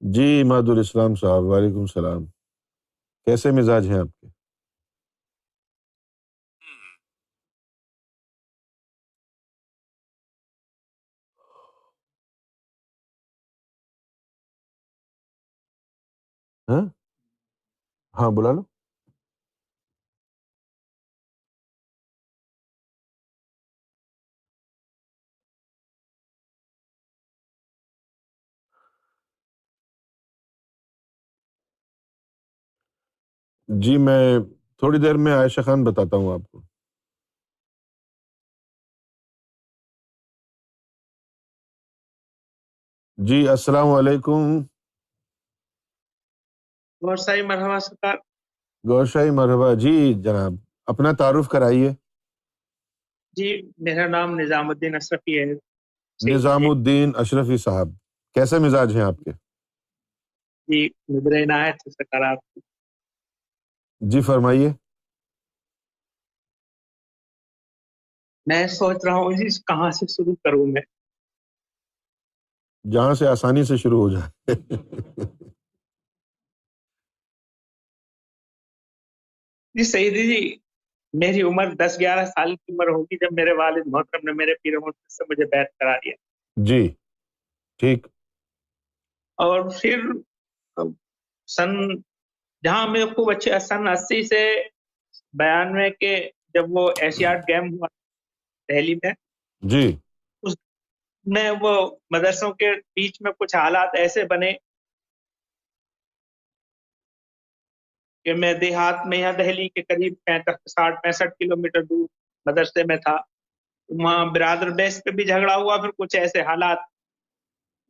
جی مادر اسلام صاحب، وعلیکم السلام. کیسے مزاج ہیں آپ کے؟ ہاں ہاں، بلا لو. جی میں تھوڑی دیر میں عائشہ خان بتاتا ہوں آپ کو. جی السلام علیکم. اور صحیح مرحبا سرکار. گور شاہی مرحبا. جی جناب، اپنا تعارف کرائیے. جی میرا نام نظام الدین اشرفی ہے. نظام الدین اشرفی صاحب، کیسے مزاج ہیں آپ کے؟ جی نظر عنایت ہے سرکار آپ کی. جی فرمائیے. میں سوچ رہا ہوں جی کہاں سے شروع کروں میں. جہاں سے آسانی سے شروع ہو جائے. جی سعیدی جی، میری عمر 10-11 سال کی عمر ہوگی جب میرے والد محترم نے میرے پیر مرشد سے مجھے بیعت کرا دیا. جی ٹھیک. اور پھر سن جہاں میں خوب اچھے سن 80 سے 92 کے جب وہ ایشیاڈ گیم ہوا دہلی میں، جی اس میں وہ مدرسوں کے بیچ میں کچھ حالات ایسے بنے کہ میں دیہات میں یا دہلی کے قریب 60-65 کلومیٹر دور مدرسے میں تھا. وہاں برادر بیس پہ بھی جھگڑا ہوا. پھر کچھ ایسے حالات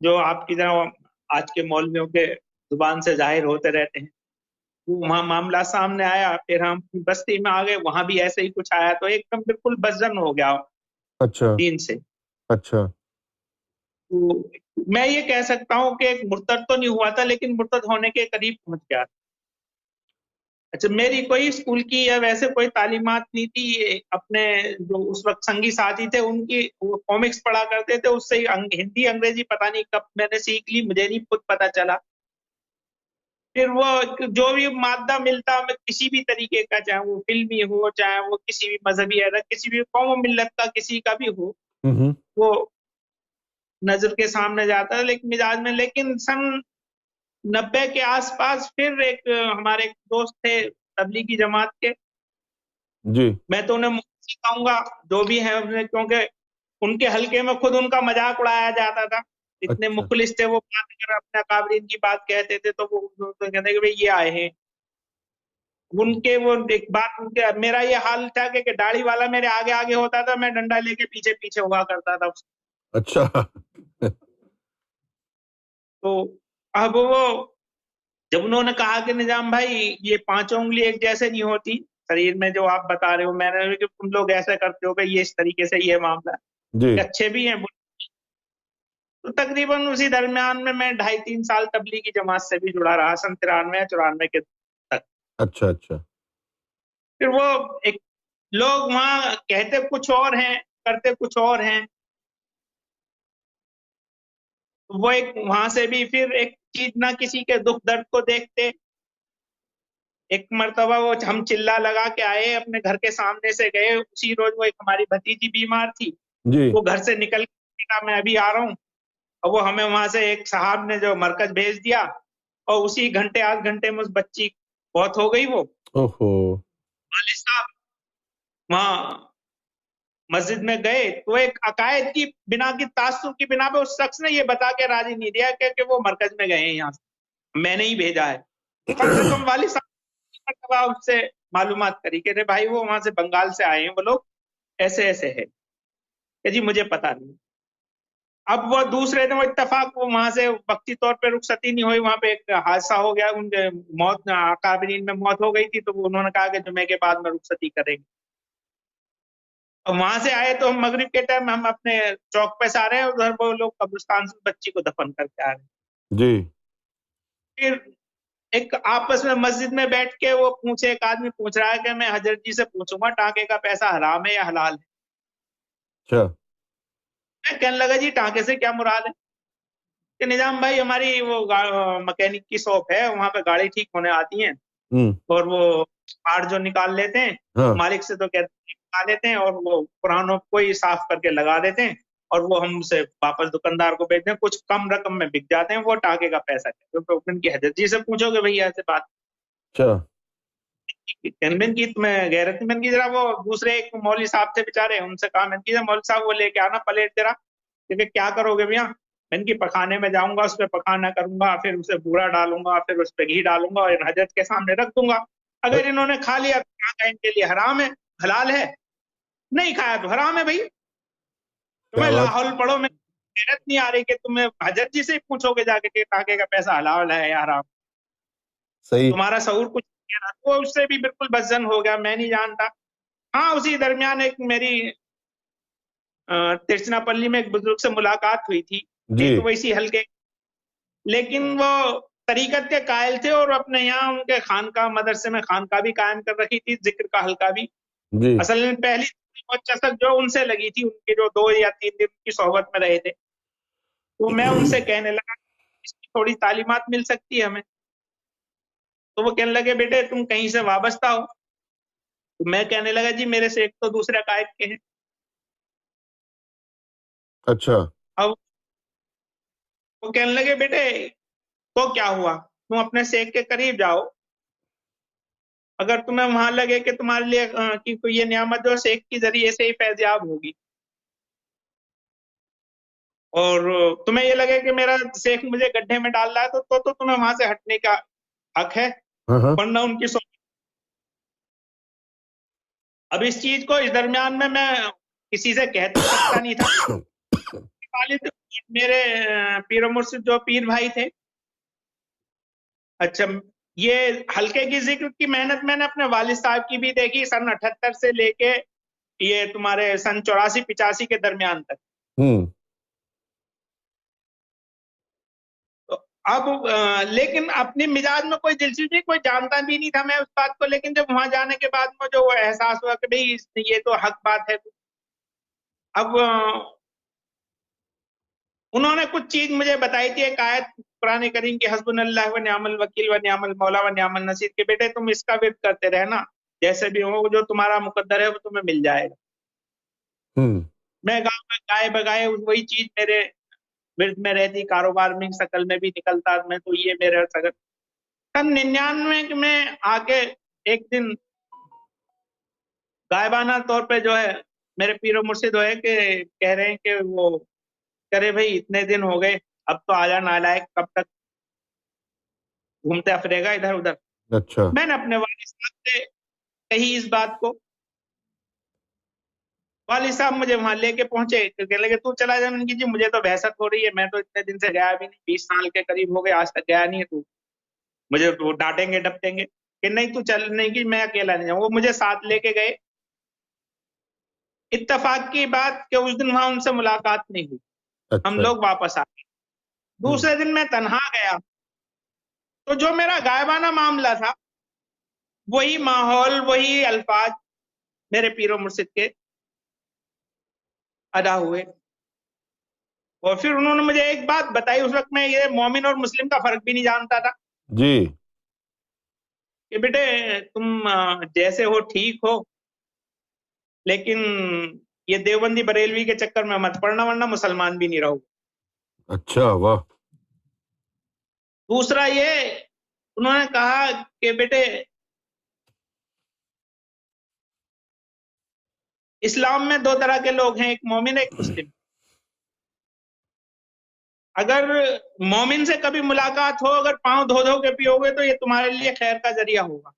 جو آپ کی طرح آج کے مولویوں کے زبان سے ظاہر ہوتے رہتے ہیں، وہاں معاملہ سامنے آیا. پھر ہم بستی میں آ گئے، وہاں بھی ایسے ہی کچھ آیا تو ایک دم بالکل بدزن ہو گیا اچھا دین سے. اچھا. تو میں یہ کہہ سکتا ہوں کہ ایک مرتد تو نہیں ہوا تھا لیکن مرتد ہونے کے قریب پہنچ گیا. اچھا، میری کوئی اسکول کی یا ویسے کوئی تعلیمات نہیں تھی. اپنے جو اس وقت سنگی ساتھی تھے ان کی وہ کامکس پڑھا کرتے تھے، اس سے ہندی انگریزی پتہ نہیں کب میں نے سیکھ لی، مجھے نہیں خود پتہ چلا. پھر وہ جو بھی مادہ ملتا میں کسی بھی طریقے کا، چاہے وہ فلمی ہو چاہے وہ کسی بھی مذہبی حیرت کسی بھی قوم و ملت کا کسی کا بھی ہو، وہ نظر کے سامنے جاتا ہے لیکن مزاج میں. لیکن سن 90 کے آس پاس پھر ایک ہمارے ایک دوست تھے تبلیغی جماعت کے، جی میں تو انہیں مفتی کہوں گا جو بھی ہیں، کیونکہ ان کے حلقے میں خود ان کا مذاق اڑایا جاتا تھا. اتنے اچھا مخلص تھے وہ، بات اگر اپنے اکابرین کی بات کہتے تھے تو وہ کہتے کہ بھئی یہ آئے ہیں. ان کے وہ ایک بات ان کے میرا یہ حال تھا کہ داڑھی والا میرے آگے آگے ہوتا تھا، میں ڈنڈا لے کے پیچھے پیچھے ہوا کرتا تھا. اچھا. تو اب وہ جب انہوں نے کہا کہ نظام بھائی یہ 5 انگلی ایک جیسے نہیں ہوتی شریر میں جو آپ بتا رہے ہو، میں نے کہ تم لوگ ایسا کرتے ہو کہ یہ اس طریقے سے یہ معاملہ جی کہ اچھے بھی ہیں. تو تقریباً اسی درمیان میں 2.5-3 سال تبلیغی جماعت سے بھی جڑا رہا، سن 93-94 کے تک. اچھا اچھا. پھر وہ ایک لوگ وہاں کہتے کچھ اور ہیں کرتے کچھ اور ہیں. وہ ایک وہاں سے بھی پھر ایک چیز نہ کسی کے دکھ درد کو دیکھتے. ایک مرتبہ وہ ہم چلا لگا کے آئے، اپنے گھر کے سامنے سے گئے، اسی روز وہ ایک ہماری بھتیجی بیمار تھی، جی وہ گھر سے نکل کے کہا میں ابھی آ رہا ہوں. اور وہ ہمیں وہاں سے ایک صاحب نے جو مرکز بھیج دیا، اور اسی گھنٹے 8 گھنٹے میں اس بچی بہت ہو گئی. وہ اوہو. والد صاحب وہاں مسجد میں گئے تو ایک عقائد کی بنا کی تعصب کی بنا پہ اس شخص نے یہ بتا کے راضی نہیں دیا کہ وہ مرکز میں گئے ہیں، یہاں سے میں نے ہی بھیجا ہے. کم سے کم والد صاحب اس سے معلومات کری کہ بھائی وہ وہاں سے بنگال سے آئے ہیں، وہ لوگ ایسے ایسے ہے کہ جی مجھے پتا نہیں. اب وہ دوسرے دن وہ اتفاق وہ وہاں سے وقتی طور پہ رخصتی نہیں ہوئی، وہاں پہ ایک حادثہ ہو گیا، ان کے موت اکابرین میں موت ہو گئی تھی. تو انہوں نے کہا کہ جمعے کے بعد میں رخصتی کریں گے. اور وہاں سے آئے تو ہم مغرب کے ٹائم ہم اپنے چوک پہ سے آ رہے ہیں، ادھر وہ لوگ قبرستان سے بچی کو دفن کر کے آ رہے ہیں. جی پھر ایک آپس میں مسجد میں بیٹھ کے وہ پوچھے، ایک آدمی پوچھ رہا ہے کہ میں حضرت جی سے پوچھوں گا ٹانکے کا پیسہ حرام ہے یا حلال ہے. اچھا. میں کہنے لگا جی ٹانکے سے کیا مراد ہے؟ کہ نظام بھائی ہماری وہ مکینک کی شاپ ہے, وہاں پہ گاڑی ٹھیک ہونے آتی ہیں, اور وہ پارٹ جو نکال لیتے ہیں, ہاں مالک سے تو کہتے ہیں نکال لیتے ہیں, اور وہ پرانوں کو ہی صاف کر کے لگا دیتے ہیں, اور وہ ہم سے واپس دکاندار کو بیچتے ہیں, کچھ کم رقم میں بک جاتے ہیں, وہ ٹاکے کا پیسہ ان کی حضرت جی سے پوچھو گے بھائی ایسے بات اچھا میں کی تمہیں غیرت میں کی ذرا وہ دوسرے ایک مولوی صاحب سے بےچارے, ان سے کہا میں کی مولوی صاحب وہ لے کے آنا پلیٹ تیرا, کہ کیا کرو گے بھیا, میں ان کی پکانے میں جاؤں گا, اس پہ پکانا کروں گا, پھر اسے بورا ڈالوں گا, پھر اس پہ گھی ڈالوں گا, اور حضرت کے سامنے رکھ دوں گا, اگر انہوں نے کھا لیا تو ان کے لیے حرام ہے, حلال ہے, نہیں کھایا تو حرام ہے. بھائی کیا تمہیں بات, لاہور پڑھو میں غیرت نہیں آ رہی کہ تمہیں حضرت جی سے پوچھو گے جا کے کہ ٹاکے کا پیسہ حلال ہے یا حرام, صحیح, تمہارا شعور کچھ نہیں ہے. وہ اس سے بھی بالکل بدزن ہو گیا, میں نہیں جانتا. ہاں اسی درمیان ایک میری ترچنا پلی میں ایک بزرگ سے ملاقات ہوئی تھی, جی ایک تو ویسی ہلکے, لیکن وہ طریقت کے قائل تھے, اور اپنے یہاں ان کے خانقاہ مدرسے میں خانقاہ بھی قائم کر رکھی تھی, ذکر کا حلقہ بھی. جی اصل میں پہلی چسک جو ان سے لگی تھی, ان کے جو 2 یا 3 دن کی صحبت میں رہے تھے, تو میں ان سے کہنے لگا اس کی تھوڑی تعلیمات مل سکتی ہے ہمیں. تو وہ کہنے لگے بیٹے تم کہیں سے وابستہ ہو, تو میں کہنے لگا جی میرے سے ایک تو دوسرے عقائد کے ہیں. اچھا اب وہ کہنے لگے بیٹے تو کیا ہوا, تم اپنے سیک کے قریب جاؤ, اگر تمہیں وہاں لگے کہ تمہارے لیے کی کوئی یہ نعمت جو سیک کے ذریعے سے ہی فیضیاب ہوگی, اور تمہیں یہ لگے کہ میرا سیک مجھے گڈھے میں ڈال رہا ہے, تو تمہیں وہاں سے ہٹنے کا حق ہے, ہاں ہاں ورنہ ان کی اب اس چیز کو اس درمیان میں کسی سے کہہ تو سکتا نہیں تھا. والد میرے پیر و مرشد جو پیر بھائی تھے, اچھا یہ ہلکے کی ذکر کی محنت میں نے اپنے والد صاحب کی بھی دیکھی, سن 78 سے لے کے یہ تمہارے سن 84-85 کے درمیان تک. اب لیکن اپنی مزاج میں کوئی دلچسپی, کوئی جانتا بھی نہیں تھا میں اس بات کو, لیکن جب وہاں جانے کے بعد مجھے وہ احساس ہوا کہ بھئی یہ تو حق بات ہے. اب انہوں نے کچھ چیز مجھے بتائی تھی, ایک آیت قرآن کریم کی, حسبنا اللہ و نعم الوکیل و نعم المولا و نعم النصیر, کہ بیٹے تم اس کا ورد کرتے رہنا, جیسے بھی ہو جو تمہارا مقدر ہے وہ تمہیں مل جائے گا. میں گاؤں میں گائے بگائے وہی چیز میرے ورد میں رہتی, کاروبار میں شکل میں بھی نکلتا, میں تو یہ میرے سگل. سن 99 میں آ کے ایک دن غائبانہ طور پہ جو ہے میرے پیر و مرشد ہوئے کہ کہہ رہے ہیں کہ وہ کرے بھائی اتنے دن ہو گئے, اب تو آجا نالائق, کب تک گھومتے پھرے گا ادھر ادھر. اچھا میں نے اپنے والد صاحب سے کہی اس بات کو, والد صاحب مجھے وہاں لے کے پہنچے, کہنے لگے تو چلا جا. میں نے جی مجھے تو بحثت ہو رہی ہے, میں تو اتنے دن سے گیا بھی نہیں, 20 سال کے قریب ہو گئے آج تک گیا نہیں ہے, تو مجھے وہ ڈانٹیں گے ڈپٹیں گے, کہ نہیں تو چل نہیں کی, میں اکیلا نہیں جاؤں. وہ مجھے ساتھ لے کے گئے. اتفاق کی بات کہ اس دن وہاں ان سے ملاقات نہیں ہوئی, ہم اچھا لوگ واپس آ گئے. دوسرے دن میں تنہا گیا, تو جو میرا غائبانہ معاملہ تھا وہی ماحول, وہی الفاظ میرے پیر و مرشد کے ادا ہوئے. اور پھر انہوں نے مجھے ایک بات بتائی, اس وقت میں یہ مومن اور مسلم کا فرق بھی نہیں جانتا تھا, جی کہ بیٹے تم جیسے ہو ٹھیک ہو, لیکن یہ دیوبندی بریلوی کے چکر میں مت پڑنا, ورنہ مسلمان بھی نہیں رہو. اچھا واہ, دوسرا یہ انہوں نے کہا کہ بیٹے اسلام میں 2 طرح کے لوگ ہیں, ایک مومن ایک مسلم. اگر مومن سے کبھی ملاقات ہو, اگر پاؤں دھو دھو کے پیو گے تو یہ تمہارے لیے خیر کا ذریعہ ہوگا,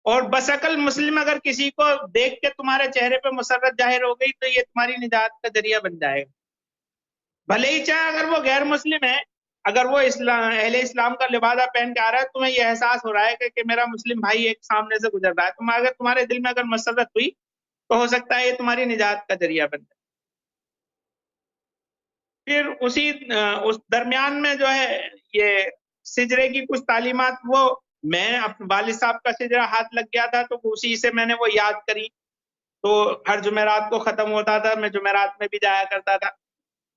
اور بشکل مسلم اگر کسی کو دیکھ کے تمہارے چہرے پہ مسرت ظاہر ہو گئی تو یہ تمہاری نجات کا ذریعہ بن جائے گا. بھلے ہی چاہے اگر وہ غیر مسلم ہے, اگر وہ اہل اسلام کا لبادہ پہن کے آ رہا ہے, تمہیں یہ احساس ہو رہا ہے کہ میرا مسلم بھائی ایک سامنے سے گزر رہا ہے, اگر تمہارے دل میں اگر مسرت ہوئی تو ہو سکتا ہے یہ تمہاری نجات کا ذریعہ بن جائے. پھر اس درمیان میں جو ہے یہ سجرے کی کچھ تعلیمات, وہ میں اپنے والد صاحب کا سجرہ ہاتھ لگ گیا تھا, تو اسی سے میں نے وہ یاد کری. تو ہر جمعرات کو ختم ہوتا تھا, میں جمعرات میں بھی جایا کرتا تھا.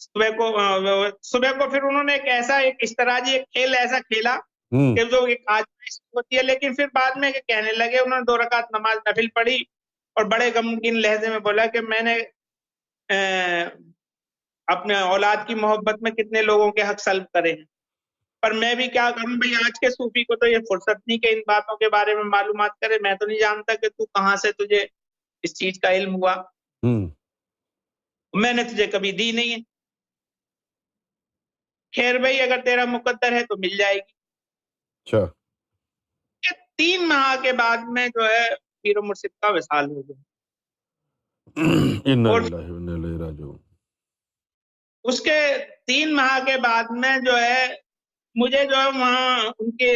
صبح کو پھر انہوں نے ایک اشتراجی ایک کھیل ایسا کھیلا ہوں کہ جو ایک آزمائش ہوتی ہے، لیکن پھر بعد میں کہنے لگے، انہوں نے 2 رکعت نماز نفل پڑھی اور بڑے غمگین لہجے میں بولا کہ میں نے اپنے اولاد کی محبت میں کتنے لوگوں کے حق سلب کرے ہیں، پر میں بھی کیا کروں بھائی، آج کے صوفی کو تو یہ فرصت نہیں کہ ان باتوں کے بارے میں معلومات کرے، میں تو نہیں جانتا کہ تو کہاں سے تجھے اس چیز کا علم ہوا، ہوں میں نے تجھے کبھی دی نہیں ہے، خیر بھائی اگر تیرا مقدر ہے تو مل جائے گی۔ اچھا 3 ماہ کے بعد میں جو ہے پیر و مرشد کا وصال ہو گیا، انا اور للہ و انا الیہ راجعون۔ اس کے 3 ماہ کے بعد میں جو ہے مجھے جو ہے وہاں ان کے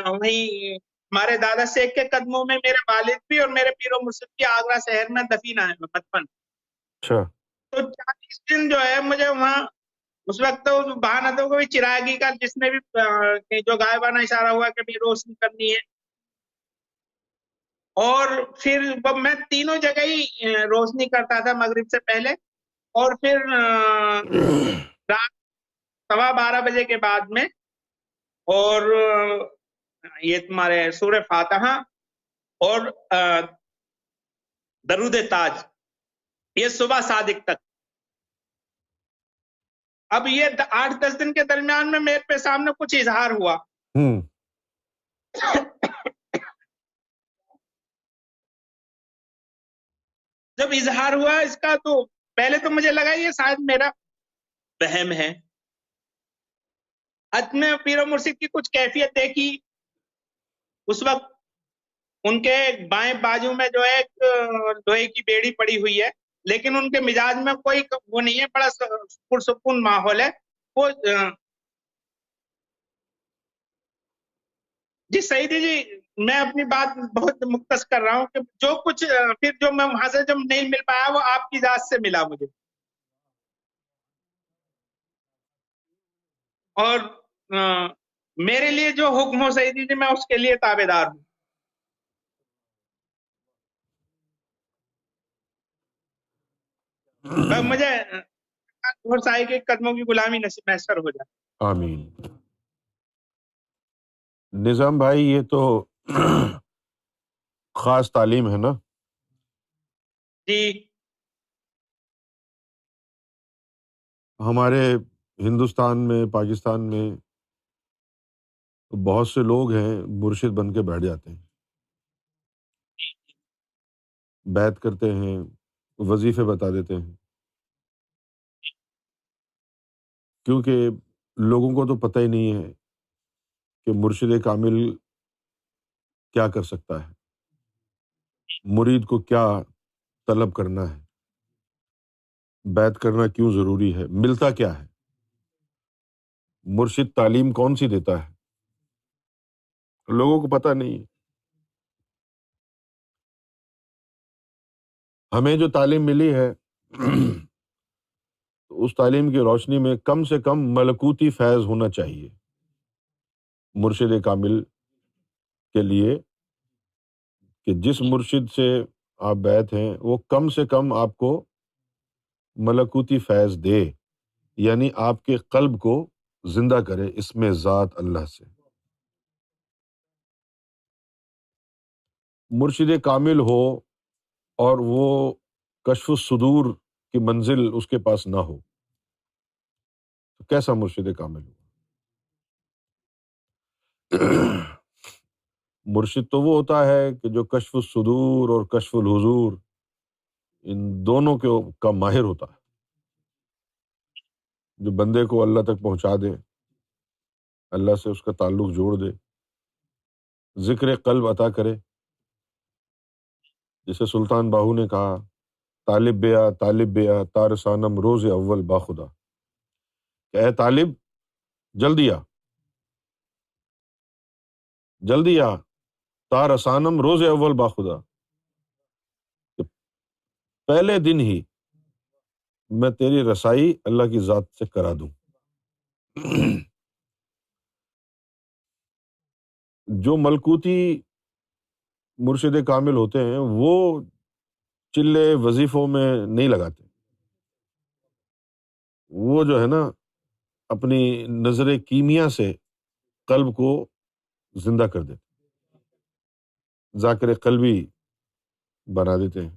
وہیں ہمارے دادا شیخ کے قدموں میں میرے والد بھی اور میرے پیر و مرشد کی آگرہ شہر میں دفین ہے مدفن، اچھا تو 40 دن جو ہے مجھے وہاں، اس وقت تو بہانتوں کو بھی چراغی کا جس نے بھی جو غائبانہ اشارہ ہوا کہ بھی روشنی کرنی ہے، اور پھر میں تینوں جگہ ہی روشنی کرتا تھا مغرب سے پہلے، اور پھر رات 12:15 بجے کے بعد میں، اور یہ تمہارے سورہ فاتحہ اور درود تاج، یہ صبح صادق تک۔ اب یہ 8-10 دن کے درمیان میں میرے پہ سامنے کچھ اظہار ہوا، ہوں جب اظہار ہوا اس کا تو پہلے تو مجھے لگا یہ شاید میرا وہم ہے، حج میں پیر و مرشد کی کچھ کیفیت دیکھی، اس وقت ان کے بائیں بازو میں جو ہے ایک لوہے کی بیڑی پڑی ہوئی ہے، لیکن ان کے مزاج میں کوئی وہ نہیں ہے، بڑا پرسکون ماحول ہے وہ۔ جی سعیدی جی، میں اپنی بات بہت مختصر کر رہا ہوں کہ جو کچھ پھر جو میں وہاں سے جب نہیں مل پایا وہ آپ کی ذات سے ملا مجھے، اور میرے لیے جو حکم ہو سعیدی جی میں اس کے لیے تابع دار ہوں، مجھے اور سائے کے قدموں کی غلامی میسر ہو جائے۔ آمین۔ نظام بھائی یہ تو خاص تعلیم ہے نا؟ جی ہمارے ہندوستان میں، پاکستان میں بہت سے لوگ ہیں مرشد بن کے بیٹھ جاتے ہیں، بیعت کرتے ہیں، وظیفے بتا دیتے ہیں، کیونکہ لوگوں کو تو پتہ ہی نہیں ہے کہ مرشد کامل کیا کر سکتا ہے، مرید کو کیا طلب کرنا ہے، بیعت کرنا کیوں ضروری ہے، ملتا کیا ہے، مرشد تعلیم کون سی دیتا ہے، لوگوں کو پتہ نہیں ہے۔ ہمیں جو تعلیم ملی ہے اس تعلیم کی روشنی میں کم سے کم ملکوتی فیض ہونا چاہیے مرشد کامل کے لیے، کہ جس مرشد سے آپ بیعت ہیں وہ کم سے کم آپ کو ملکوتی فیض دے، یعنی آپ کے قلب کو زندہ کرے اس میں ذات اللہ سے۔ مرشد کامل ہو اور وہ کشف الصدور کی منزل اس کے پاس نہ ہو تو کیسا مرشد کامل ہو؟ مرشد تو وہ ہوتا ہے کہ جو کشف الصدور اور کشف الحضور ان دونوں کا ماہر ہوتا ہے، جو بندے کو اللہ تک پہنچا دے، اللہ سے اس کا تعلق جوڑ دے، ذکر قلب عطا کرے، جسے سلطان باہو نے کہا طالب بیا تارسانم روز اول باخدا، کہ اے طالب جلدی آ جلدی آ تارسانم روز اول باخدا، کہ پہلے دن ہی میں تیری رسائی اللہ کی ذات سے کرا دوں۔ جو ملکوتی مرشد کامل ہوتے ہیں وہ چلے وظیفوں میں نہیں لگاتے، وہ جو ہے نا اپنی نظر کیمیا سے قلب کو زندہ کر دیتے، ذاکر قلبی بنا دیتے ہیں.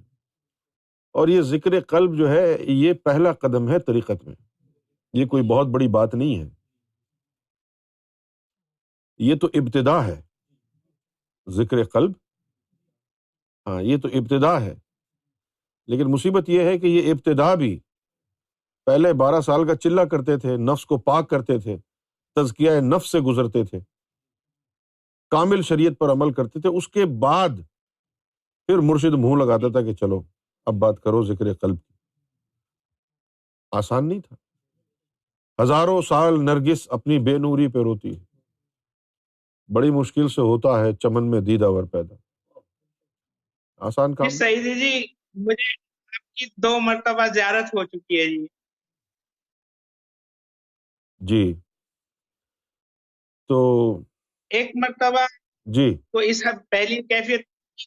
اور یہ ذکر قلب جو ہے یہ پہلا قدم ہے طریقت میں، یہ کوئی بہت بڑی بات نہیں ہے، یہ تو ابتدا ہے. ذکر قلب، ہاں یہ تو ابتدا ہے. لیکن مصیبت یہ ہے کہ یہ ابتدا بھی پہلے 12 سال کا چلہ کرتے تھے، نفس کو پاک کرتے تھے، تزکیہ نفس سے گزرتے تھے، کامل شریعت پر عمل کرتے تھے. اس کے بعد پھر مرشد منہ لگاتا تھا کہ چلو اب بات کرو ذکر قلب کی. آسان نہیں تھا. ہزاروں سال نرگس اپنی بے نوری پہ روتی ہے، بڑی مشکل سے ہوتا ہے چمن میں دیدہ ور پیدا. آسان جی کام سعیدی جی، مجھے آپ کی 2 مرتبہ زیارت ہو چکی ہے جی. جی. تو ایک مرتبہ جی. تو اس حد پہلی کیفیت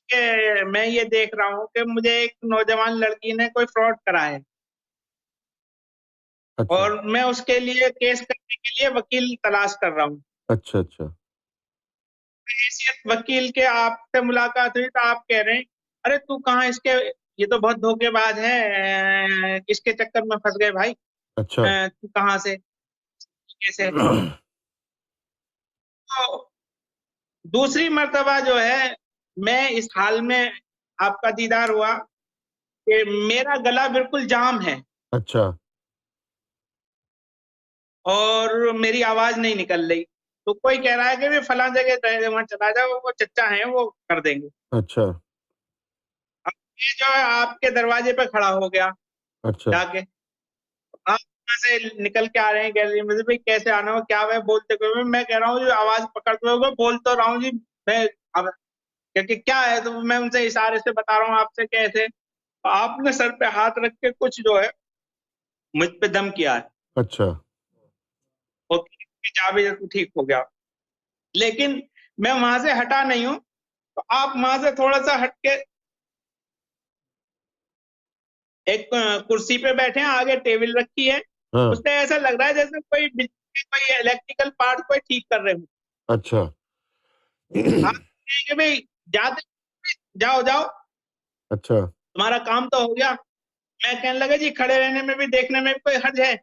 کہ میں یہ دیکھ رہا ہوں کہ مجھے ایک نوجوان لڑکی نے کوئی فراڈ کرا ہے، اچھا اور میں اس کے لیے کیس کرنے کے لیے وکیل تلاش کر رہا ہوں. اچھا اچھا حیثیت وکیل کے آپ سے ملاقات ہوئی تو آپ کہہ رہے ہیں ارے تو کہاں اس کے، یہ تو بہت دھوکے باز ہے، اس کے چکر میں پھنس گئے بھائی، اچھا تو کہاں سے کیسے. تو دوسری مرتبہ جو ہے میں اس حال میں آپ کا دیدار ہوا کہ میرا گلا بالکل جام ہے اچھا اور میری آواز نہیں نکل رہی. تو کوئی کہہ رہا ہے کہ فلاں جگہ وہاں چلا جاؤ، وہ چچا ہیں وہ کر دیں گے. اچھا اب یہ جو ہے آپ کے دروازے پہ کھڑا ہو گیا اچھا جا کے، آپ وہاں سے نکل کے آ رہے ہیں گیلری میں سے، بھائی کیسے آنا ہو کیا ہے بولتے ہوئے. میں کہہ رہا ہوں جو آواز پکڑتے ہوئے بول تو رہا ہوں جی میں، اب کہ کیا ہے، تو میں ان سے اشارے سے بتا رہا ہوں آپ سے کیسے. آپ نے سر پہ ہاتھ رکھ کے کچھ جو ہے مجھ پہ دم کیا ہے، اچھا جا بھی تو ٹھیک ہو گیا. لیکن میں وہاں سے ہٹا نہیں ہوں. تو آپ وہاں سے تھوڑا سا ہٹ کے ایک کرسی پہ بیٹھے ہیں، آگے ٹیبل رکھی ہے، ہاں اس پہ ایسا لگ رہا ہے جیسے کوئی بجلی کوئی الیکٹریکل پارٹ کوئی ٹھیک کر رہے ہوں. اچھا آپ کہیں کہ بھائی جاؤ جاؤ اچھا تمہارا کام تو ہو گیا. میں کہنے لگا جی کھڑے رہنے میں بھی دیکھنے میں بھی کوئی حرج ہے.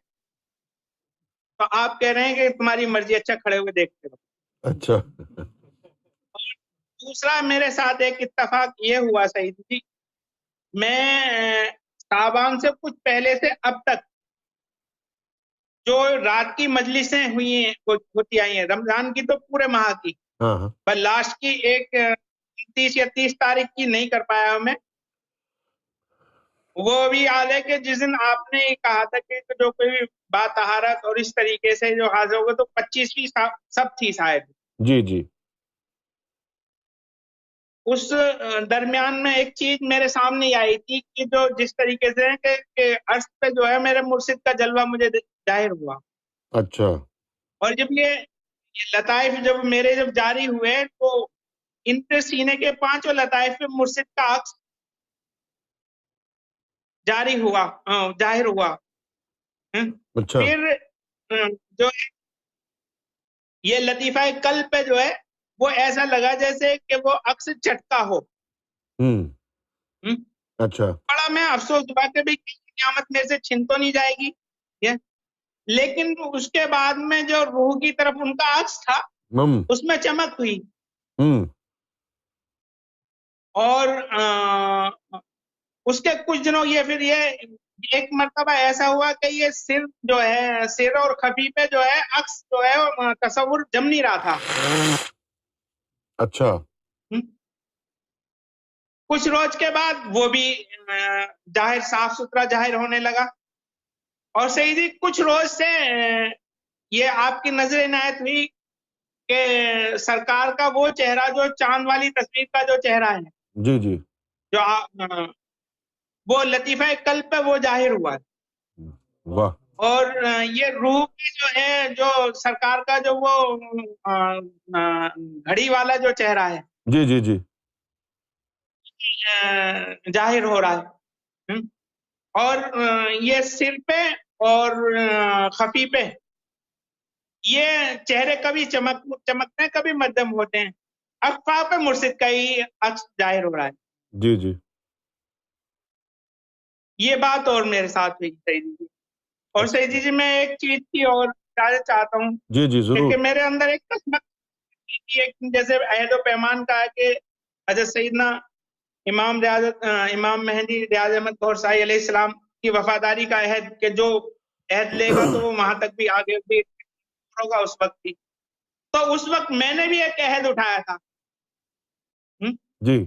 تو آپ کہہ رہے ہیں کہ تمہاری مرضی، اچھا کھڑے ہوئے دیکھتے ہو. اچھا دوسرا میرے ساتھ ایک اتفاق یہ ہوا سعید جی، میں شعبان سے کچھ پہلے سے اب تک جو رات کی مجلسیں ہوتی آئی ہیں، رمضان کی تو پورے ماہ کی، ہاں ہاں پر لاسٹ کی ایک 29 یا 30 تاریخ کی نہیں کر پایا ہوں میں. وہ بھی حال ہے کہ جس دن آپ نے کہا تھا کہ جو کوئی بات طہارت اور اس طریقے سے جو حاضر ہوگا تو 25ویں سب تھی شاید. جی جی اس درمیان میں ایک چیز میرے سامنے آئی تھی کہ جو جس طریقے سے ہے کہ عرش پہ جو ہے میرے مرشد کا جلوہ مجھے ظاہر ہوا. اچھا اور جب یہ لطائف جب میرے جب جاری ہوئے تو ان پہ سینے کے 5 لطائف پہ مرشد کا عکس جاری ہوا، ظاہر ہوا. اچھا پھر جو یہ لطیفہ قلب پہ جو ہے وہ ایسا لگا جیسے کہ وہ عکس چٹکا ہو. اچھا بڑا میں افسوس ہوا کہ بھی قیامت میں سے چھن تو نہیں جائے گی. لیکن اس کے بعد میں جو روح کی طرف ان کا عکس تھا اس میں چمک ہوئی. اور اس کے کچھ دنوں یہ پھر یہ ایک مرتبہ ایسا ہوا کہ یہ سر جو ہے، سر اور خفی پہ جو ہے عکس جو ہے تصور جم نہیں رہا تھا. اچھا کچھ روز کے بعد وہ بھی ظاہر صاف ستھرا ظاہر ہونے لگا. اور سیدھی کچھ روز سے یہ آپ کی نظر عنایت ہوئی کہ سرکار کا وہ چہرہ جو چاند والی تصویر کا جو چہرہ ہے، جی جی جو وہ لطیفہ قلب پہ وہ ظاہر ہوا. واہ اور یہ روح کی جو ہے جو سرکار کا جو وہ گھڑی والا جو چہرہ ہے جی جی جی ظاہر ہو رہا ہے. اور یہ سر پہ اور خفیفے، یہ چہرے کبھی چمکتے ہیں، کبھی مدھم ہوتے ہیں. اخفاء پہ مرشد کا ہی عکس ظاہر ہو رہا ہے. جی جی یہ بات اور میرے ساتھ ہوئی سیدی جی. اور سیدی جی میں ایک چیز کی اور اجازت چاہتا ہوں جی جی ضرور. کہ میرے اندر ایک قسمت تھی، ایک جیسے عہد و پیمان کا ہے کہ حضرت سیدنا امام مہدی ریاض احمد گور صاحب علیہ السلام کی وفاداری کا عہد، کہ جو عہد لے گا تو وہ وہاں تک بھی آگے بھی ہوگا. اس وقت بھی تو اس وقت میں نے بھی ایک عہد اٹھایا تھا. جی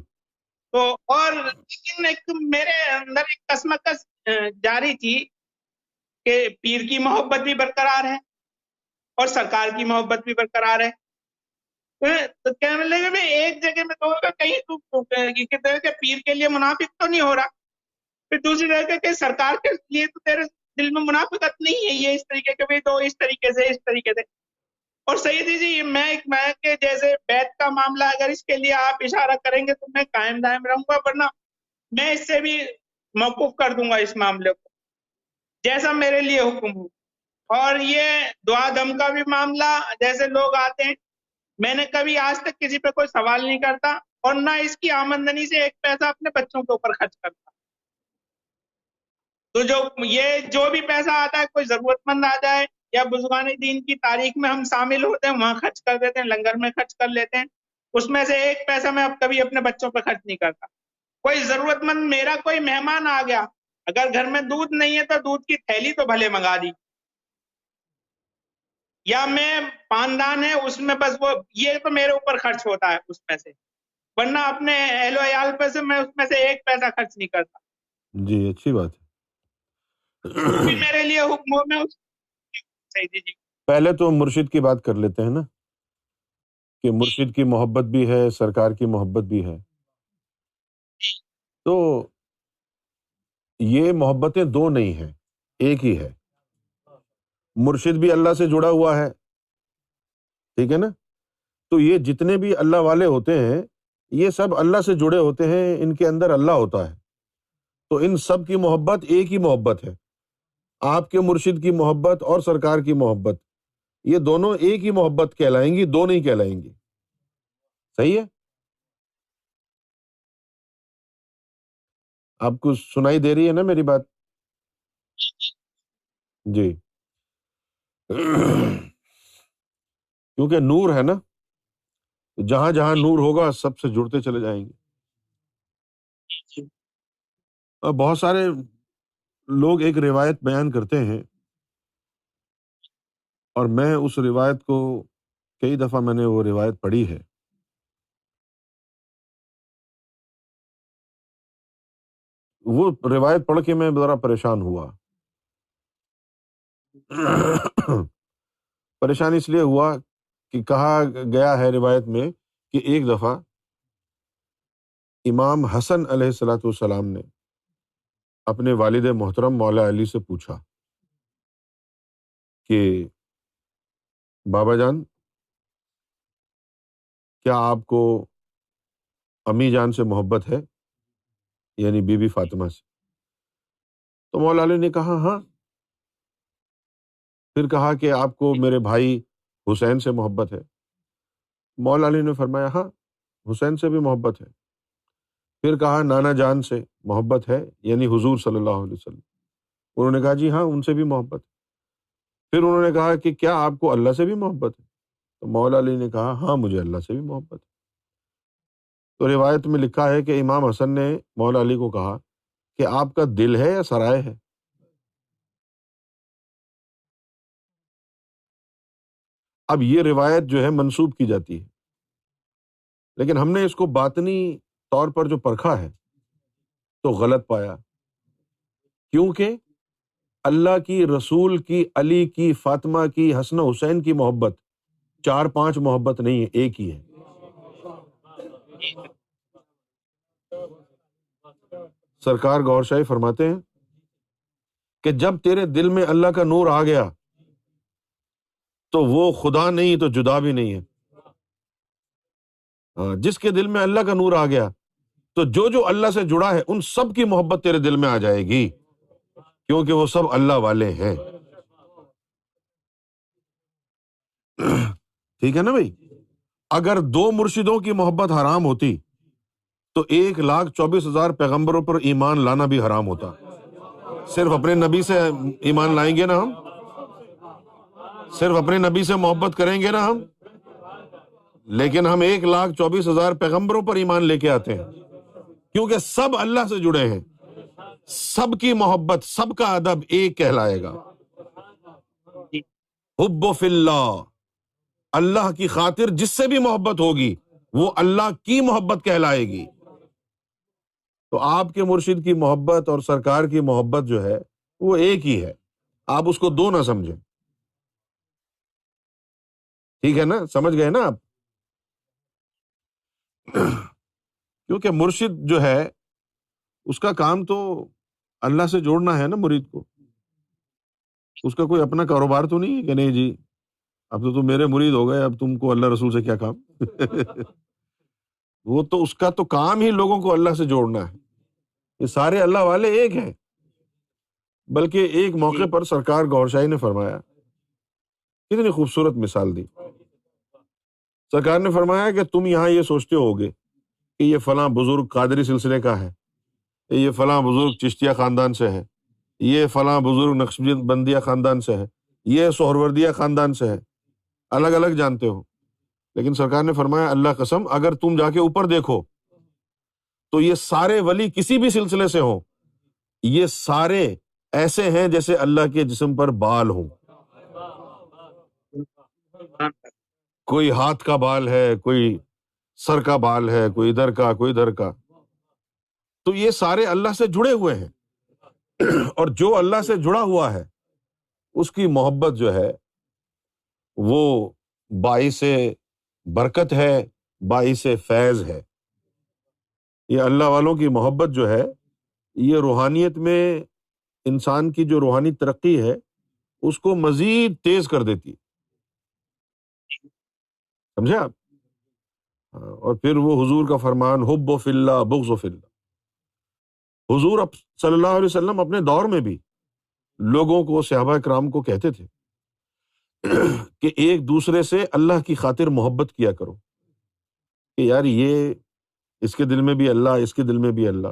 تو اور لیکن ایک میرے اندر ایک کسمکس جاری تھی کہ پیر کی محبت بھی برقرار ہے اور سرکار کی محبت بھی برقرار ہے. تو کہنے لگے میں ایک جگہ میں کہوں گا کہیں تو کہ پیر کے لیے منافق تو نہیں ہو رہا، پھر دوسری جگہ کہ سرکار کے لیے تو تیرے دل میں منافقت نہیں ہے، یہ اس طریقے کے بھی تو اس طریقے سے. اور سیدی جی میں کہ جیسے بیت کا معاملہ اگر اس کے لیے آپ اشارہ کریں گے تو میں قائم دائم رہوں گا، ورنہ میں اس سے بھی موقوف کر دوں گا اس معاملے کو، جیسا میرے لیے حکم ہو. اور یہ دعا دم کا بھی معاملہ، جیسے لوگ آتے ہیں، میں نے کبھی آج تک کسی پہ کوئی سوال نہیں کرتا اور نہ اس کی آمدنی سے ایک پیسہ اپنے بچوں کے اوپر خرچ کرتا. تو جو بھی پیسہ آتا ہے کوئی ضرورت مند آ جائے یا بزرگان دین کی تاریخ میں ہم شامل ہوتے ہیں وہاں خرچ کر دیتے ہیں، لنگر میں خرچ کر لیتے ہیں. اس میں سے ایک پیسہ میں اب کبھی اپنے بچوں پہ خرچ نہیں کرتا. کوئی ضرورت مند، میرا کوئی مہمان آ گیا، اگر گھر میں دودھ نہیں ہے تو دودھ کی تھیلی تو بھلے منگا دی، یا میں پاندان ہے اس میں بس وہ یہ تو میرے اوپر خرچ ہوتا ہے اس میں سے، ورنہ اپنے اہل و عیال پہ سے میں اس میں سے ایک پیسہ خرچ نہیں کرتا. جی اچھی بات ہے. بھی میرے لیے حکم ہو میں سیدی جی. پہلے تو مرشد کی بات کر لیتے ہیں نا، کہ مرشد کی محبت بھی ہے، سرکار کی محبت بھی ہے. تو یہ محبتیں دو نہیں ہیں، ایک ہی ہے. مرشد بھی اللہ سے جڑا ہوا ہے، ٹھیک ہے نا. تو یہ جتنے بھی اللہ والے ہوتے ہیں یہ سب اللہ سے جڑے ہوتے ہیں، ان کے اندر اللہ ہوتا ہے. تو ان سب کی محبت ایک ہی محبت ہے. آپ کے مرشد کی محبت اور سرکار کی محبت، یہ دونوں ایک ہی محبت کہلائیں گی، دو نہیں کہلائیں گی. صحیح ہے؟ آپ کو سنائی دے رہی ہے نا میری بات؟ جی کیونکہ نور ہے نا، جہاں جہاں نور ہوگا سب سے جڑتے چلے جائیں گے. اور بہت سارے لوگ ایک روایت بیان کرتے ہیں، اور میں اس روایت کو کئی دفعہ میں نے وہ روایت پڑھی ہے. وہ روایت پڑھ کے میں ذرا پریشان ہوا. پریشان اس لیے ہوا کہ کہا گیا ہے روایت میں کہ ایک دفعہ امام حسن علیہ الصلوۃ والسلام نے اپنے والد محترم مولا علی سے پوچھا کہ بابا جان، کیا آپ کو امی جان سے محبت ہے، یعنی بی بی فاطمہ سے؟ تو مولا علی نے کہا ہاں. پھر کہا کہ آپ کو میرے بھائی حسین سے محبت ہے؟ مولا علی نے فرمایا ہاں، حسین سے بھی محبت ہے. پھر کہا نانا جان سے محبت ہے، یعنی حضور صلی اللہ علیہ وسلم؟ انہوں نے کہا جی ہاں، ان سے بھی محبت ہے. پھر انہوں نے کہا کہ کیا آپ کو اللہ سے بھی محبت ہے؟ تو مولا علی نے کہا ہاں، مجھے اللہ سے بھی محبت ہے. تو روایت میں لکھا ہے کہ امام حسن نے مولا علی کو کہا کہ آپ کا دل ہے یا سرائے ہے؟ اب یہ روایت جو ہے منسوب کی جاتی ہے، لیکن ہم نے اس کو باطنی طور پر جو پرکھا ہے تو غلط پایا. کیونکہ اللہ کی، رسول کی، علی کی، فاطمہ کی، حسن و حسین کی محبت 4-5 محبت نہیں ہے، ایک ہی ہے. سرکار گور شاہی فرماتے ہیں کہ جب تیرے دل میں اللہ کا نور آ گیا تو وہ خدا نہیں تو جدا بھی نہیں ہے. جس کے دل میں اللہ کا نور آ گیا تو جو جو اللہ سے جڑا ہے ان سب کی محبت تیرے دل میں آ جائے گی. کیونکہ وہ سب اللہ والے ہیں. ٹھیک ہے نا بھائی؟ اگر 2 مرشدوں کی محبت حرام ہوتی تو 1,24,000 پیغمبروں پر ایمان لانا بھی حرام ہوتا. صرف اپنے نبی سے ایمان لائیں گے نا ہم، صرف اپنے نبی سے محبت کریں گے نا ہم، لیکن ہم 1,24,000 پیغمبروں پر ایمان لے کے آتے ہیں، کیونکہ سب اللہ سے جڑے ہیں. سب کی محبت، سب کا ادب ایک کہلائے گا. جی حب فی اللہ، اللہ کی خاطر جس سے بھی محبت ہوگی وہ اللہ کی محبت کہلائے گی. تو آپ کے مرشد کی محبت اور سرکار کی محبت جو ہے وہ ایک ہی ہے، آپ اس کو دو نہ سمجھیں. ٹھیک ہے نا؟ سمجھ گئے نا آپ؟ کیونکہ مرشد جو ہے اس کا کام تو اللہ سے جوڑنا ہے نا مرید کو. اس کا کوئی اپنا کاروبار تو نہیں ہے کہ نہیں جی اب تو تم میرے مرید ہو گئے، اب تم کو اللہ رسول سے کیا کام. وہ تو اس کا تو کام ہی لوگوں کو اللہ سے جوڑنا ہے. یہ سارے اللہ والے ایک ہیں. بلکہ ایک موقع پر سرکار گور شاہی نے فرمایا، کتنی خوبصورت مثال دی. سرکار نے فرمایا کہ تم یہاں یہ سوچتے ہوگے کہ یہ فلاں بزرگ قادری سلسلے کا ہے، یہ فلاں بزرگ چشتیہ خاندان سے ہے، یہ فلاں بزرگ نقشبندیہ خاندان سے ہے، یہ سہروردیہ خاندان سے ہے، الگ الگ جانتے ہو. لیکن سرکار نے فرمایا اللہ قسم اگر تم جا کے اوپر دیکھو تو یہ سارے ولی کسی بھی سلسلے سے ہوں، یہ سارے ایسے ہیں جیسے اللہ کے جسم پر بال ہوں. کوئی ہاتھ کا بال ہے، کوئی سر کا بال ہے، کوئی ادھر کا کوئی ادھر کا. تو یہ سارے اللہ سے جڑے ہوئے ہیں، اور جو اللہ سے جڑا ہوا ہے اس کی محبت جو ہے وہ باعث برکت ہے، باعث فیض ہے. یہ اللہ والوں کی محبت جو ہے یہ روحانیت میں انسان کی جو روحانی ترقی ہے اس کو مزید تیز کر دیتی ہے. سمجھے آپ؟ اور پھر وہ حضور کا فرمان حب فی اللہ بغض فی اللہ. حضور صلی اللہ علیہ وسلم اپنے دور میں بھی لوگوں کو، صحابہ کرام کو کہتے تھے کہ ایک دوسرے سے اللہ کی خاطر محبت کیا کرو، کہ یار یہ اس کے دل میں بھی اللہ، اس کے دل میں بھی اللہ.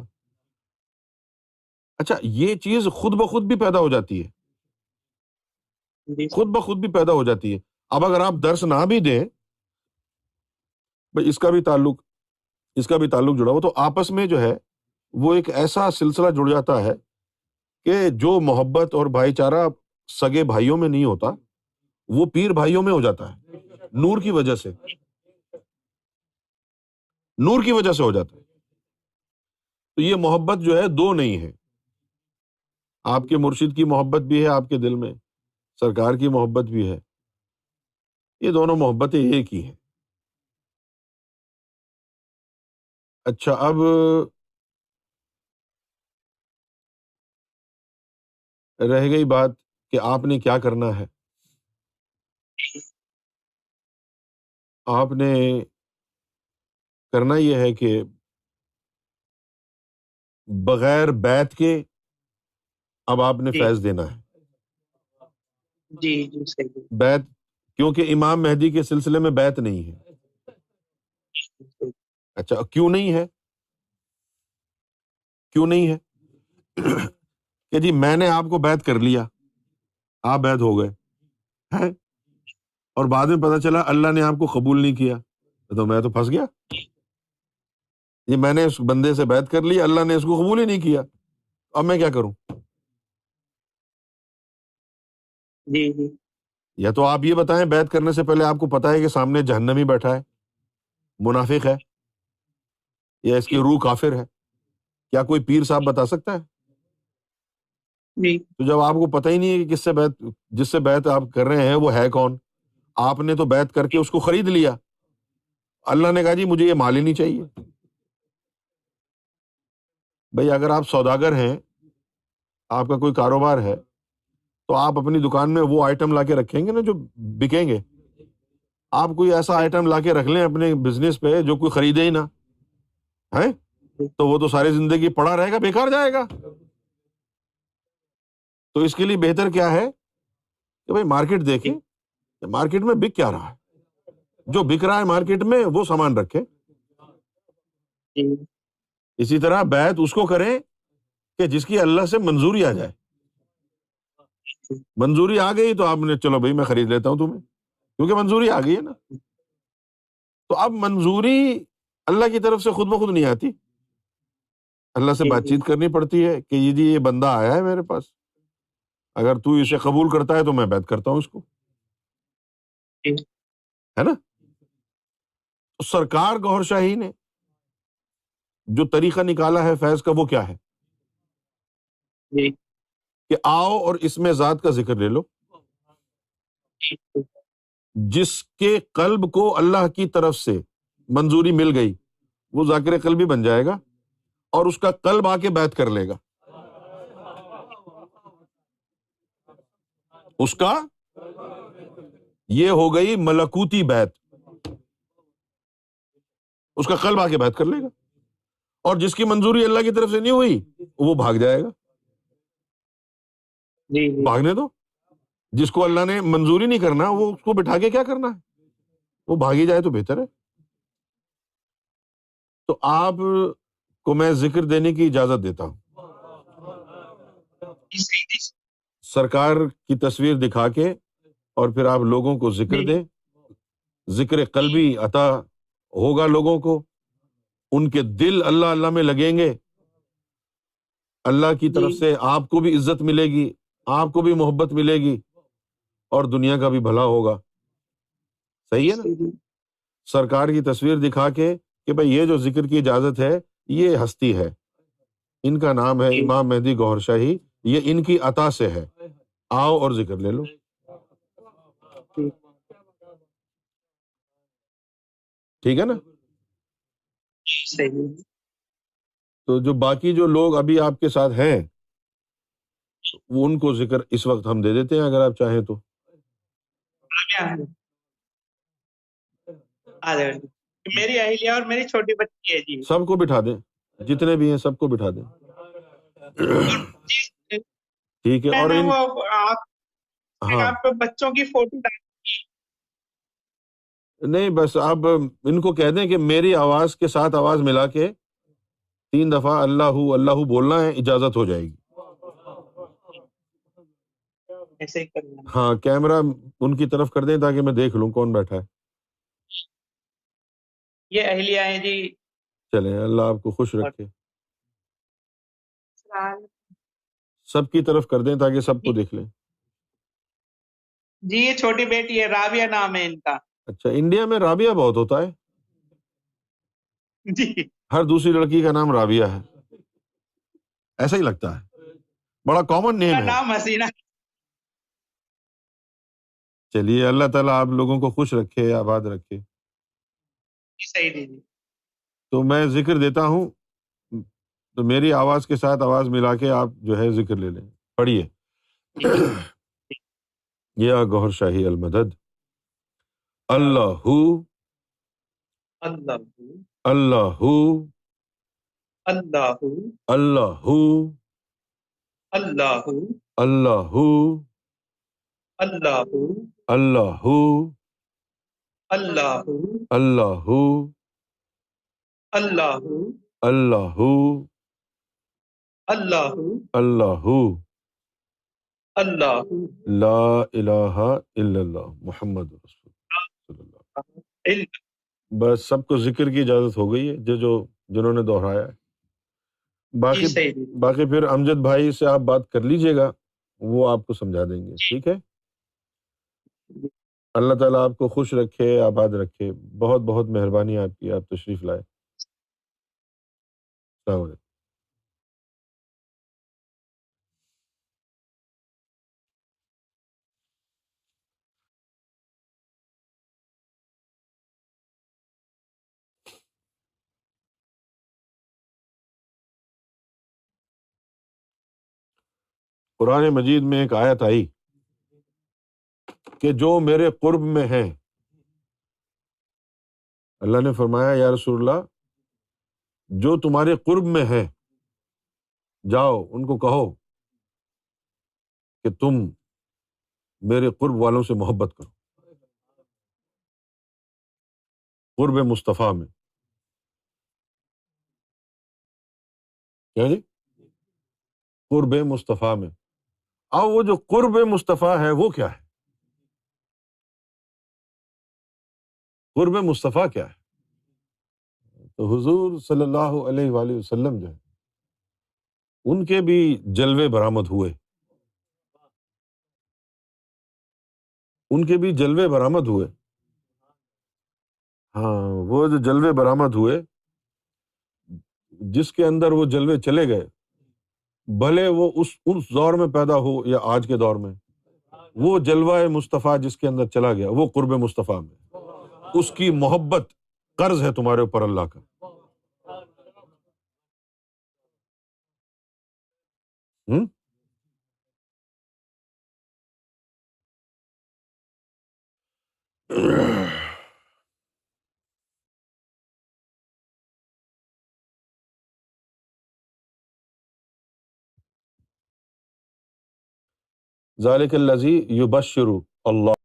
اچھا یہ چیز خود بخود بھی پیدا ہو جاتی ہے، جی خود بخود بھی پیدا ہو جاتی ہے. اب اگر آپ درس نہ بھی دیں، بھائی اس کا بھی تعلق جڑا ہو، تو آپس میں جو ہے وہ ایک ایسا سلسلہ جڑ جاتا ہے کہ جو محبت اور بھائی چارہ سگے بھائیوں میں نہیں ہوتا وہ پیر بھائیوں میں ہو جاتا ہے، نور کی وجہ سے ہو جاتا ہے. تو یہ محبت جو ہے دو نہیں ہے، آپ کے مرشد کی محبت بھی ہے آپ کے دل میں، سرکار کی محبت بھی ہے، یہ دونوں محبتیں ایک ہی ہیں. اچھا اب رہ گئی بات کہ آپ نے کیا کرنا ہے. آپ نے کرنا یہ ہے کہ بغیر بیعت کے اب آپ نے جی فیض دینا ہے. جی جی صحیح ہے. بیعت، کیونکہ امام مہدی کے سلسلے میں بیعت نہیں ہے. اچھا کیوں نہیں ہے؟ کہ جی میں نے آپ کو بیعت کر لیا، آپ بیعت ہو گئے ہیں، اور بعد میں پتہ چلا اللہ نے آپ کو قبول نہیں کیا، تو میں تو پھنس گیا. یہ میں نے اس بندے سے بیعت کر لی، اللہ نے اس کو قبول ہی نہیں کیا، اب میں کیا کروں؟ جی جی یا تو آپ یہ بتائیں بیعت کرنے سے پہلے آپ کو پتہ ہے کہ سامنے جہنمی بیٹھا ہے، منافق ہے، یا اس کی روح کافر ہے، کیا کوئی پیر صاحب بتا سکتا ہے؟ جی تو جب آپ کو پتہ ہی نہیں ہے کہ جس سے بیعت آپ کر رہے ہیں وہ ہے کون، آپ نے تو بیعت کر کے اس کو خرید لیا، اللہ نے کہا جی مجھے یہ مال ہی نہیں چاہیے. بھئی اگر آپ سوداگر ہیں، آپ کا کوئی کاروبار ہے، تو آپ اپنی دکان میں وہ آئٹم لا کے رکھیں گے نا جو بکیں گے. آپ کوئی ایسا آئٹم لا کے رکھ لیں اپنے بزنس پہ جو کوئی خریدے ہی نہ ہے، تو وہ تو ساری زندگی پڑا رہے گا، بیکار جائے گا. تو اس کے لیے بہتر کیا ہے کہ بھائی مارکیٹ دیکھیں، مارکیٹ میں بک کیا رہا ہے، جو بک رہا ہے مارکیٹ میں وہ سامان رکھیں۔ جی اسی طرح بیعت اس کو کریں کہ جس کی اللہ سے منظوری آ جائے۔ منظوری آ گئی تو آپ نے چلو بھائی میں خرید لیتا ہوں تمہیں، کیونکہ منظوری آ گئی ہے نا۔ تو اب منظوری اللہ کی طرف سے خود بخود نہیں آتی، اللہ سے بات چیت کرنی پڑتی ہے کہ یہ جی یہ بندہ آیا ہے میرے پاس، اگر تو اسے قبول کرتا ہے تو میں بیعت کرتا ہوں اس کو، ہے نا۔ تو سرکار گوھر شاہی نے جو طریقہ نکالا ہے فیض کا وہ کیا ہے جی کہ آؤ اور اس میں ذات کا ذکر لے لو، جس کے قلب کو اللہ کی طرف سے منظوری مل گئی وہ ذاکر قلبی بن جائے گا اور اس کا قلب آ کے بیعت کر لے گا، اس کا یہ ہو گئی ملکوتی بیعت، اس کا قلب آ کے بیعت کر لے گا، اور جس کی منظوری اللہ کی طرف سے نہیں ہوئی وہ بھاگ جائے گا۔ جی بھاگنے دو، جس کو اللہ نے منظوری نہیں کرنا وہ اس کو بٹھا کے کیا کرنا ہے، وہ بھاگی جائے تو بہتر ہے۔ تو آپ کو میں ذکر دینے کی اجازت دیتا ہوں، سرکار کی تصویر دکھا کے اور پھر آپ لوگوں کو ذکر دیں، ذکر قلبی عطا ہوگا لوگوں کو، ان کے دل اللہ اللہ میں لگیں گے، اللہ کی طرف سے آپ کو بھی عزت ملے گی، آپ کو بھی محبت ملے گی، اور دنیا کا بھی بھلا ہوگا۔ صحیح ہے نا۔ سرکار کی تصویر دکھا کے کہ بھئی یہ جو ذکر کی اجازت ہے یہ ہستی ہے، ان کا نام ہے امام مہدی گوھر شاہی، یہ ان کی عطا سے ہے، آؤ اور ذکر لے لو۔ ٹھیک ہے نا۔ تو جو باقی جو لوگ ابھی آپ کے ساتھ ہیں وہ ان کو ذکر اس وقت ہم دے دیتے ہیں اگر آپ چاہیں تو۔ میری اہلیہ اور میری چھوٹی بچی ہے جی، سب کو بٹھا دیں، جتنے بھی ہیں سب کو بٹھا دیں، ٹھیک ہے۔ اور ان ہاں آپ بچوں کی فوٹو نہیں، بس آپ ان کو کہہ دیں کہ میری آواز کے ساتھ آواز ملا کے 3 دفعہ اللہ اللہ بولنا ہے، اجازت ہو جائے گی۔ ایسے ہی کرنا۔ ہاں کیمرہ ان کی طرف کر دیں تاکہ میں دیکھ لوں کون بیٹھا ہے۔ یہ اہلیہ ہیں جی۔ چلیں اللہ آپ کو خوش رکھے، سب کی طرف کر دیں تاکہ سب کو دیکھ لیں۔ جی یہ چھوٹی بیٹی ہے، رابعہ نام ہے ان کا۔ اچھا، انڈیا میں رابعہ بہت ہوتا ہے، جی ہر دوسری لڑکی کا نام رابعہ ہے، ایسا ہی لگتا ہے، بڑا کامن نیم ہے۔ نام حسینہ۔ چلیے اللہ تعالیٰ آپ لوگوں کو خوش رکھے، آباد رکھے۔ صحیح۔ تو میں ذکر دیتا ہوں، تو میری آواز کے ساتھ آواز ملا کے آپ جو ہے ذکر لے لیں، پڑھیے۔ یا گوھر شاہی المدد، اللہ اللہ اللہ اللہ اللہ اللہ اللہ اللہ اللہ اللہ اللہ اللہ اللہ اللہ اللہ اللہ لا الہ الا اللہ محمد رسول اللہ صلی اللہ۔ علم۔ بس سب کو ذکر کی اجازت ہو گئی ہے جنہوں نے دہرایا ہے۔ باقی پھر امجد بھائی سے آپ بات کر لیجئے گا، وہ آپ کو سمجھا دیں گے، ٹھیک ہے۔ اللہ تعالیٰ آپ کو خوش رکھے، آباد رکھے، بہت بہت مہربانی آپ کی، آپ تشریف لائے۔ السلام علیکم۔ قرآن مجید میں ایک آیت آئی کہ جو میرے قرب میں ہیں، اللہ نے فرمایا یا رسول اللہ جو تمہارے قرب میں ہیں جاؤ ان کو کہو کہ تم میرے قرب والوں سے محبت کرو. قرب مصطفیٰ میں کیا جی؟ قرب مصطفیٰ میں. اب وہ جو قرب مصطفیٰ ہے وہ کیا ہے؟ قرب مصطفیٰ کیا ہے؟ تو حضور صلی اللہ علیہ وآلہ وسلم جو ہے ان کے بھی جلوے برآمد ہوئے، ان کے بھی جلوے برآمد ہوئے. ہاں، وہ جو جلوے برآمد ہوئے، جس کے اندر وہ جلوے چلے گئے، بھلے وہ اس دور میں پیدا ہو یا آج کے دور میں، وہ جلوہ مصطفیٰ جس کے اندر چلا گیا وہ قرب مصطفیٰ میں. اس کی محبت قرض ہے تمہارے اوپر اللہ کا. ہم؟ ذالک الذی یبشر اللہ